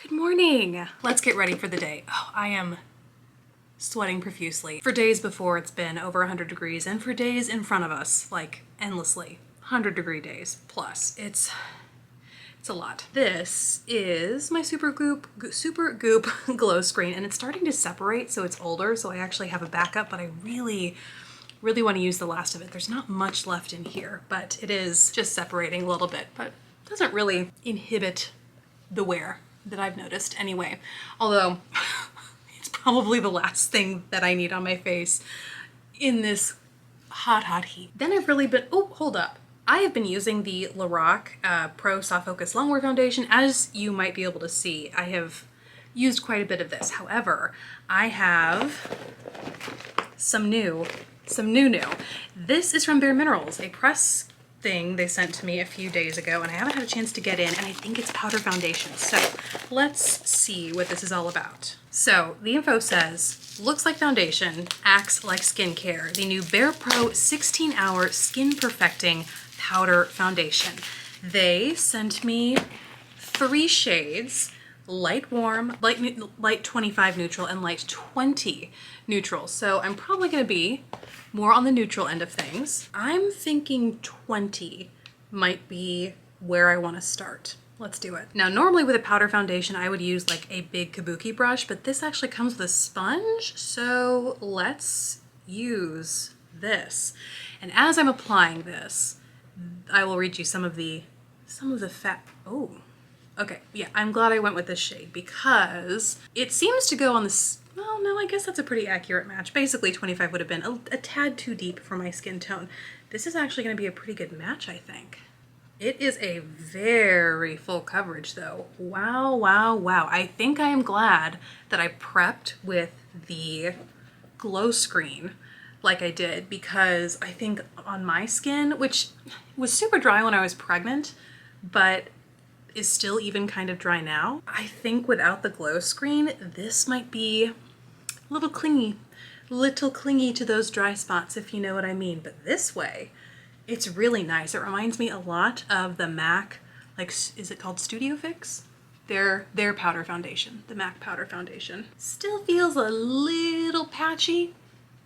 Good morning. Let's get ready for the day. Oh, I am sweating profusely. For days before it's been over 100 degrees and for days in front of us, like endlessly, 100-degree days plus. It's a lot. This is my Super Goop glow screen and it's starting to separate, so it's older, so I actually have a backup, but I really want to use the last of it. There's not much left in here, but it is just separating a little bit, but doesn't really inhibit the wear that I've noticed anyway. Although it's probably the last thing that I need on my face in this hot heat. Then I've really been, oh, hold up. I have been using the Lorac Pro Soft Focus Longwear Foundation. As you might be able to see, I have used quite a bit of this. However, I have some new. This is from BareMinerals, a press thing they sent to me a few days ago, and I haven't had a chance to get in, and I think it's powder foundation. So let's see what this is all about. So the info says, looks like foundation, acts like skincare. The new BarePro 16-hour skin perfecting powder foundation. They sent me 3 shades, light warm, light 25 neutral, and light 20 neutral. So I'm probably gonna be more on the neutral end of things. I'm thinking 20 might be where I want to start. Let's do it. Now, normally with a powder foundation, I would use like a big kabuki brush, but this actually comes with a sponge. So let's use this. And as I'm applying this, I will read you some of the fat. Oh, okay. Yeah, I'm glad I went with this shade because it seems to go on this. Well, no, I guess that's a pretty accurate match. Basically, 25 would have been a tad too deep for my skin tone. This is actually going to be a pretty good match, I think. It is a very full coverage, though. Wow, wow, wow. I think I am glad that I prepped with the glow screen like I did, because I think on my skin, which was super dry when I was pregnant, but is still even kind of dry now, I think without the glow screen, this might be a little clingy to those dry spots, if you know what I mean. But this way, it's really nice. It reminds me a lot of the MAC, like, is it called Studio Fix? Their powder foundation, the MAC powder foundation. Still feels a little patchy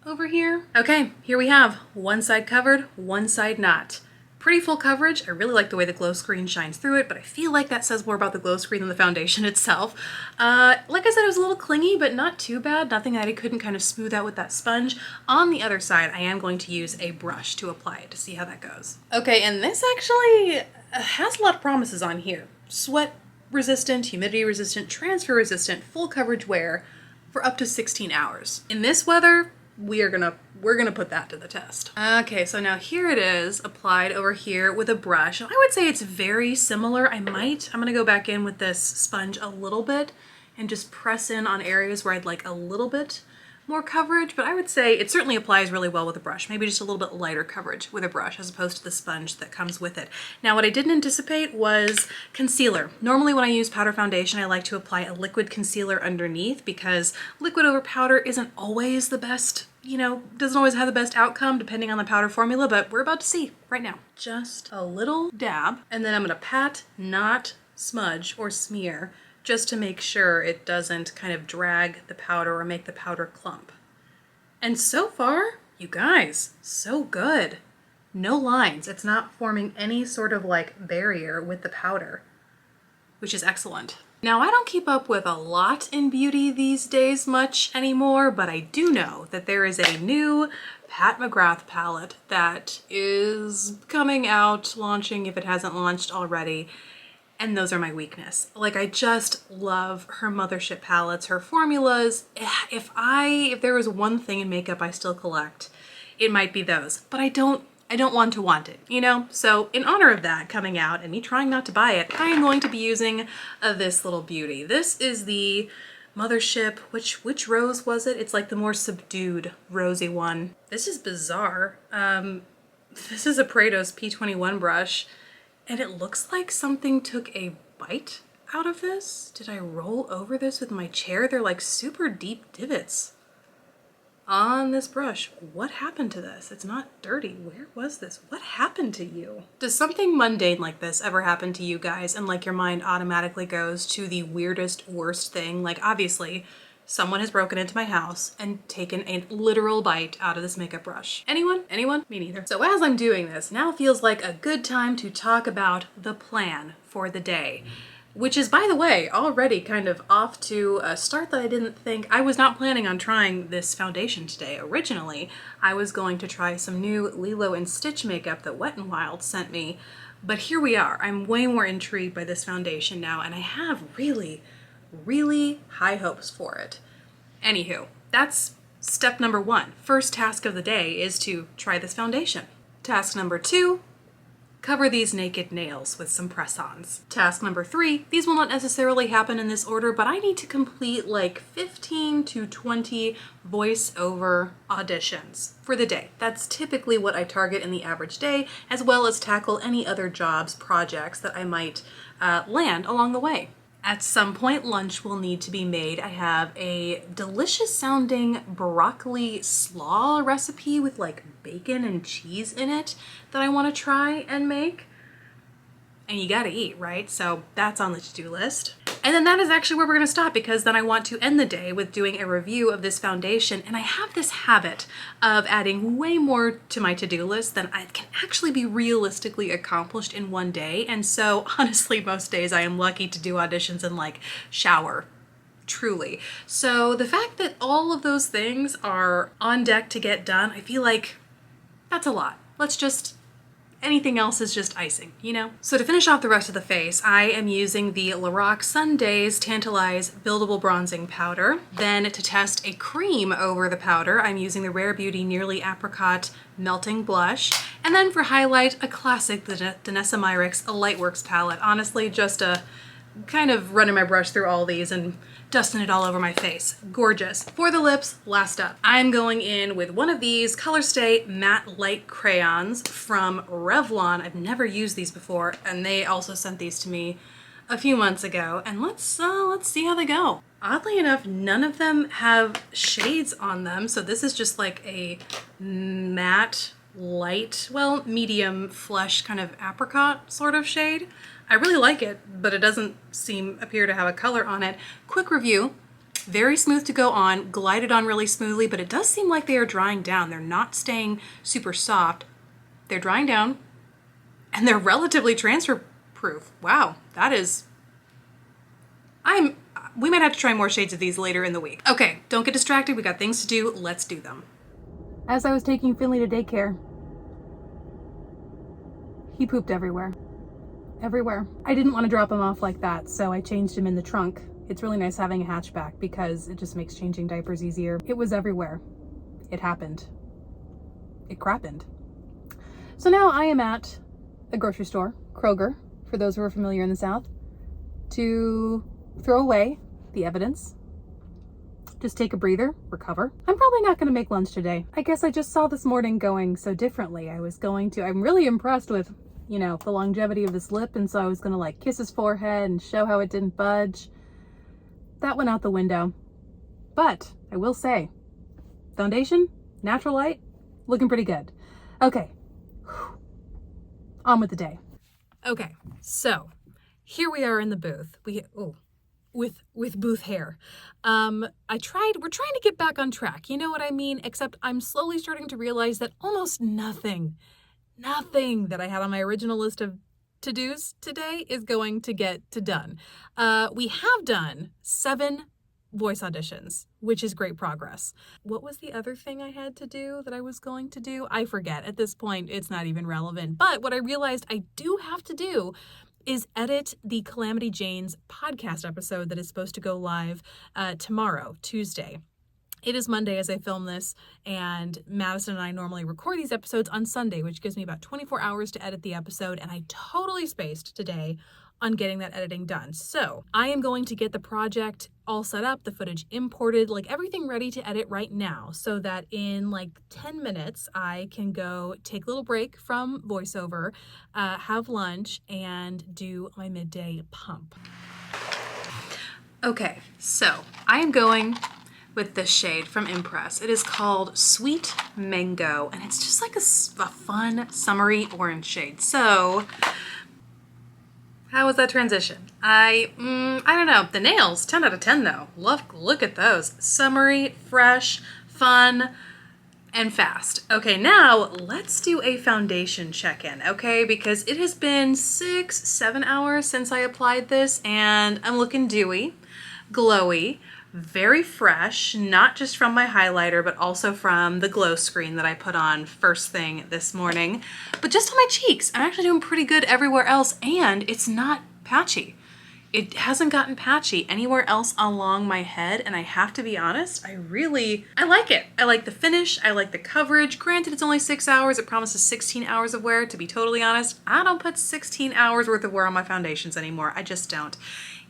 over here. Okay, here we have one side covered, one side not. Pretty full coverage. I really like the way the glow screen shines through it, but I feel like that says more about the glow screen than the foundation itself. Like I said, it was a little clingy, but not too bad. Nothing that I couldn't kind of smooth out with that sponge. On the other side, I am going to use a brush to apply it to see how that goes. Okay, and this actually has a lot of promises on here. Sweat resistant, humidity resistant, transfer resistant, full coverage wear for up to 16 hours. In this weather, we're gonna put that to the test. Okay, so now here it is applied over here with a brush. I would say it's very similar. I'm gonna go back in with this sponge a little bit and just press in on areas where I'd like a little bit more coverage, but I would say it certainly applies really well with a brush. Maybe just a little bit lighter coverage with a brush as opposed to the sponge that comes with it. Now, what I didn't anticipate was concealer. Normally when I use powder foundation, I like to apply a liquid concealer underneath because liquid over powder isn't always the best, you know, doesn't always have the best outcome depending on the powder formula, but we're about to see right now. Just a little dab, and then I'm gonna pat, not smudge or smear, just to make sure it doesn't kind of drag the powder or make the powder clump. And so far, you guys, so good. No lines. It's not forming any sort of like barrier with the powder, which is excellent. Now, I don't keep up with a lot in beauty these days much anymore, but I do know that there is a new Mcgrath palette that is coming out, launching if it hasn't launched already. And those are my weakness. Like, I just love her mothership palettes, her formulas. If there was one thing in makeup I still collect, it might be those. But I don't want to want it, you know? So in honor of that coming out and me trying not to buy it, I am going to be using this little beauty. This is the mothership, which rose was it? It's like the more subdued rosy one. This is bizarre. This is a Paretos P21 brush. And it looks like something took a bite out of this. Did I roll over this with my chair? They're like super deep divots on this brush. What happened to this? It's not dirty. Where was this? What happened to you? Does something mundane like this ever happen to you guys and like your mind automatically goes to the weirdest, worst thing? Like obviously someone has broken into my house and taken a literal bite out of this makeup brush. Anyone? Anyone? Me neither. So as I'm doing this, now feels like a good time to talk about the plan for the day, which is, by the way, already kind of off to a start that I didn't think. I was not planning on trying this foundation today. Originally, I was going to try some new Lilo and Stitch makeup that Wet n Wild sent me, but here we are. I'm way more intrigued by this foundation now, and I have really, really high hopes for it. Anywho, that's step number 1. First task of the day is to try this foundation. Task number 2, cover these naked nails with some press-ons. Task number 3, these will not necessarily happen in this order, but I need to complete like 15 to 20 voiceover auditions for the day. That's typically what I target in the average day, as well as tackle any other jobs, projects that I might land along the way. At some point, lunch will need to be made. I have a delicious sounding broccoli slaw recipe with like bacon and cheese in it that I want to try and make. And you gotta eat, right? So that's on the to-do list. And then that is actually where we're gonna stop, because then I want to end the day with doing a review of this foundation. And I have this habit of adding way more to my to-do list than I can actually be realistically accomplished in one day. And so honestly, most days I am lucky to do auditions and like shower, truly. So the fact that all of those things are on deck to get done, I feel like that's a lot. Let's just, anything else is just icing, you know? So to finish off the rest of the face, I am using the Lorac Sundays Tantalize Buildable Bronzing Powder. Then to test a cream over the powder, I'm using the Rare Beauty Nearly Apricot Melting Blush. And then for highlight, a classic, the Danessa Myricks Lightworks palette. Honestly, just a kind of running my brush through all these and dusting it all over my face. Gorgeous. For the lips, last up, I'm going in with one of these Colorstay Matte Light Crayons from Revlon. I've never used these before, and they also sent these to me a few months ago, and let's see how they go. Oddly enough, none of them have shades on them, so this is just like a matte, light, well, medium flesh kind of apricot sort of shade. I really like it, but it doesn't appear to have a color on it. Quick review, very smooth to go on, glided on really smoothly, but it does seem like they are drying down. They're not staying super soft. They're drying down, and they're relatively transfer proof. Wow, that is, we might have to try more shades of these later in the week. Okay, don't get distracted. We got things to do. Let's do them. As I was taking Finley to daycare, he pooped everywhere. Everywhere. I didn't want to drop him off like that, so I changed him in the trunk. It's really nice having a hatchback because it just makes changing diapers easier. It was everywhere. It happened. It crappened. So now I am at a grocery store, Kroger, for those who are familiar in the South, to throw away the evidence, just take a breather, recover. I'm probably not going to make lunch today. I guess I just saw this morning going so differently. I'm really impressed with, you know, the longevity of this lip, and so I was gonna like kiss his forehead and show how it didn't budge. That went out the window. But I will say, foundation, natural light, looking pretty good. Okay, on with the day. Okay, so here we are in the booth. With booth hair. We're trying to get back on track, you know what I mean? Except I'm slowly starting to realize that almost nothing that I had on my original list of to-dos today is going to get done. We have done 7 voice auditions, which is great progress. What was the other thing I had to do that I was going to do? I forget. At this point, it's not even relevant. But what I realized I do have to do is edit the Calamity Jane's podcast episode that is supposed to go live tomorrow, Tuesday. It is Monday as I film this, and Madison and I normally record these episodes on Sunday, which gives me about 24 hours to edit the episode, and I totally spaced today on getting that editing done. So I am going to get the project all set up, the footage imported, like everything ready to edit right now, so that in like 10 minutes I can go take a little break from voiceover, have lunch, and do my midday pump. Okay, so I am going with this shade from Impress. It is called Sweet Mango, and it's just like a fun summery orange shade. So how was that transition? I don't know. The nails, 10 out of 10 though. Look at those. Summery, fresh, fun, and fast. Okay, now let's do a foundation check-in, okay? Because it has been 6-7 hours since I applied this, and I'm looking dewy, glowy, very fresh, not just from my highlighter, but also from the glow screen that I put on first thing this morning. But just on my cheeks, I'm actually doing pretty good everywhere else, and it's not patchy. It hasn't gotten patchy anywhere else along my head, and I have to be honest, I like it. I like the finish, I like the coverage. Granted, it's only 6 hours, it promises 16 hours of wear. To be totally honest, I don't put 16 hours worth of wear on my foundations anymore. I just don't.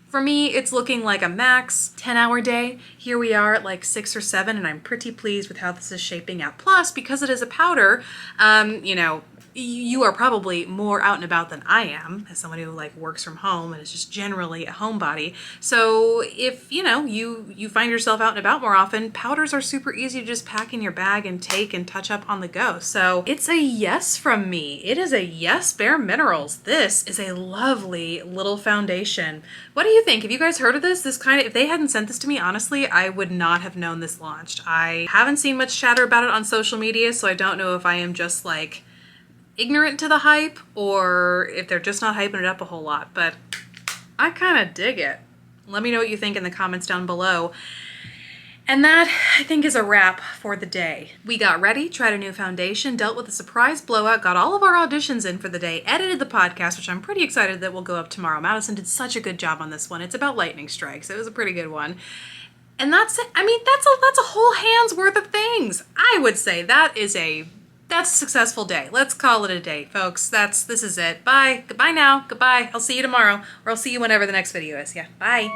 For me, it's looking like a max 10-hour day. Here we are at like 6 or 7, and I'm pretty pleased with how this is shaping out. Plus, because it is a powder, you know, you are probably more out and about than I am, as someone who like works from home and is just generally a homebody. So if, you know, you find yourself out and about more often, powders are super easy to just pack in your bag and take and touch up on the go. So it's a yes from me. It is a yes, BareMinerals. This is a lovely little foundation. What do you think? Have you guys heard of this? If they hadn't sent this to me, honestly, I would not have known this launched. I haven't seen much chatter about it on social media, so I don't know if I am just like ignorant to the hype or if they're just not hyping it up a whole lot, but I kind of dig it. Let me know what you think in the comments down below. And that, I think, is a wrap for the day. We got ready, tried a new foundation, dealt with a surprise blowout, got all of our auditions in for the day, edited the podcast, which I'm pretty excited that will go up tomorrow. Madison did such a good job on this one. It's about lightning strikes. It was a pretty good one. And that's it. I mean, that's a whole hand's worth of things. I would say that's a successful day. Let's call it a day, folks. This is it. Bye. Goodbye now. Goodbye. I'll see you tomorrow, or I'll see you whenever the next video is. Yeah. Bye.